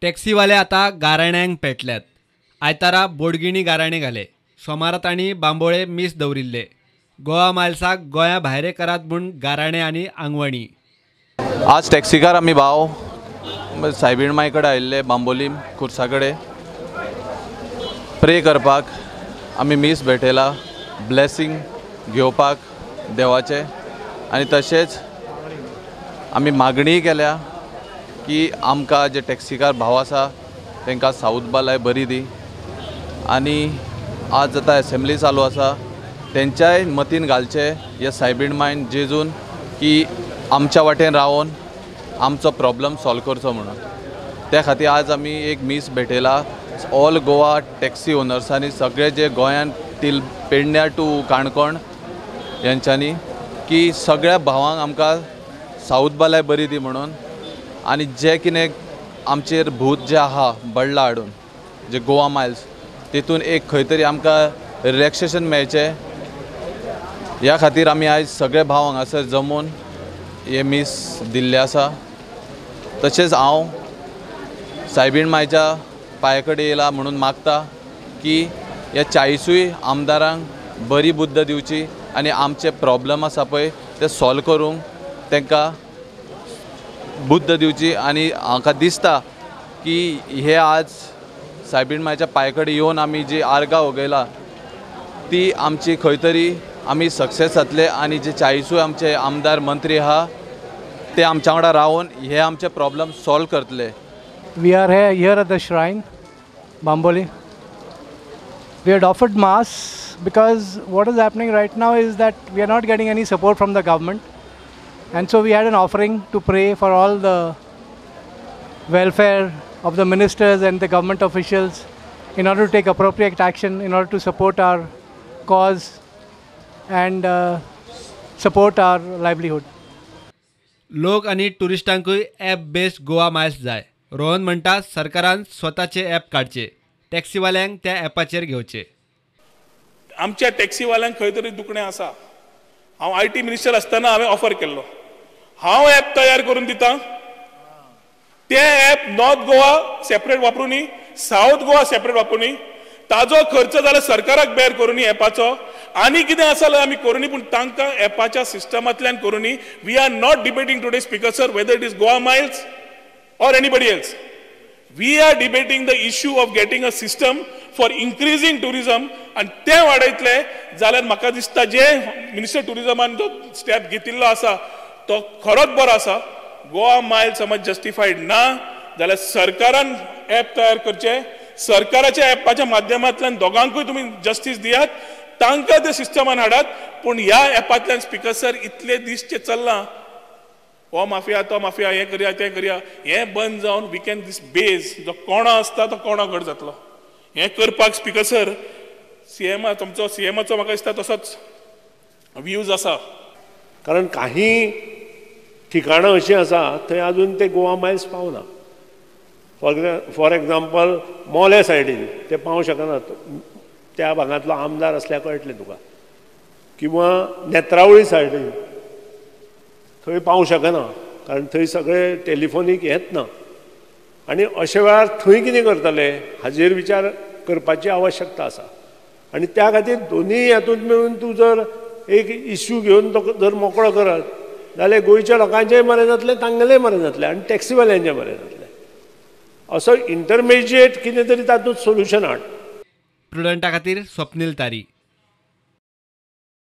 टॅक्सीवाले आता गाराण्यांक पेटल्यात. आयतारा बोडगिणी गाराणे घाले. सोमारात आणि बांबोळे मीस दवरिल्ले. गोवा मायल्साक गोंया भायरे करात म्हूण गाराणे आनी आंगवणी. आज टॅक्सीकार आमी भाव सायबीण माय कडेन आयिल्ले बांबोली खुर्सा कडेन प्रे करपाक. आमी मीस भेटयला ब्लेसिंग घेवपाक देवाचे आनी तशेंच आमी मागणी केल्या की आमकां जे टॅक्सीकार भाव आसा तांकां साऊथ बालाय बरी दी. आनी आज आतां एसेंब्ली चालू आसा तेंच्याय मतीन घालचे हे सायबीण मायन जेजून की आमच्या वाटेन रावन आमचो प्रॉब्लम सॉल्व करचो म्हणून. त्या खातीर आज आमी एक मीस भेटयला ऑल गोवा टॅक्सी ओनर्सांनी सगळे जे गोंयान टील पेडण्यां टू काणकोण यांच्यांनी की सगळ्या भावांक आमकां साऊथ बालाय बरी दी म्हणून. आनी जे कितें आमचेर भूत जे आहा बडलां हाडून जे गोवा मायल्स तितून एक खंय तरी आमकां रिलॅक्सेशन मेळचें ह्या खातीर आमी आयज सगळे भाव हांगासर जमून हे मीस दिल्ले आसा. तशेंच हांव सायबीण मायच्या पांया कडेन येयला म्हणून मागता की ह्या 40 आमदारांक बरी बुद्द दिवची आनी आमचे प्रॉब्लम आसा पळय ते सॉल्व करूंक तांकां बुद्द दिवची. आनी म्हाका दिसता की हे आज सायबीण मायच्या पांया कडेन येवन आमी जी आर्गां ओगयला ती आमची खंय तरी आमी सक्सेस जातले आनी जे 40 आमचे आमदार मंत्री आहा ते आमच्या वांगडा रावन हे आमचे प्रॉब्लम सॉल्व करतले. We are here at the shrine, Bamboli. We had offered mass because what is happening right now is that we are not getting any support from the government, and so we had an offering to pray for all the welfare of the ministers and the government officials in order to take appropriate action in order to support our cause and support our livelihood. लोक आणि टुरिस्टांकूय app based Goa Miles जाय. रोहन म्हणटा सरकारान स्वताचे app काडचे, टॅक्सीवाल्यांक त्या ॲपाचेर घेवचे. आमच्या टॅक्सीवाल्यांक खंय तरी दुखणें आसा. हांव IT मिनिस्टर आसतना हांवें ऑफर केल्लो हांव ॲप तयार करून दितां. ते ॲप नॉर्थ गोवा सेपरेट वापरुनी साऊथ गोवा सेपरेट वापरुनी ताजो खर्च जाल्यार सरकाराक बेर करुनी ॲपाचो आनी कितें आसा जाल्यार आमी करुनी पूण तांकां ॲपाच्या सिस्टमांतल्यान करुनी. We are not debating today speaker sir whether it is Goa Miles or anybody else. We are debating the issue of getting a system for increasing tourism and ते वाडयतले जाल्यार म्हाका दिसता जे मिनिस्टर टुरिजमान जो स्टेप घेतिल्लो आसा तो खरोच बरो आसा. गोवा मायल समज जस्टिफाईड ना जाल्यार सरकारान ॲप तयार करचे. सरकाराच्या ॲपाच्या माध्यमांतल्यान दोगांकूय तुमी जस्टीस दियात, तांकां ते सिस्टमान हाडात. पूण ह्या ॲपांतल्यान स्पीकर सर इतले दीस जे चल्लां हो माफिया तो माफिया हें करया तें करया हें बंद जावन वी कॅन दीस बेज जो कोणो आसता तो कोणो घट जातलो. हें करपाक स्पीकर सर तुमचो CMाचो म्हाका दिसता तसोच व्ह्यूज आसा. कारण काही ठिकाणां अशीं आसा थंय आजून ते गोवा मायल्स पावना. फॉर एग्जाम्पल मोले सायडीन ते पावूं शकनात. त्या भागांतलो आमदार असल्यार कळटलें तुका. किंवा नेत्रावळी सायडीन थंय पावूं शकना कारण थंय सगळे टेलिफोनीक येत ना. आनी अशे वेळार थंय कितें करतले हाजेर विचार करपाची आवश्यकता आसा. आनी त्या खातीर दोनूय हातूंत मेळून तूं जर एक इश्यू घेवन तो जर मोकळो करत जाल्यार गोंयच्या लोकांचेंय बरें जातलें, तांगेलेंय बरें जातलें आनी टॅक्सीवाल्यांचें बरें जातलें. असो इंटरमिजिएट कितें तरी तातूंत सोल्युशन हाड. प्रुडंटा खातीर स्वप्नील तारी.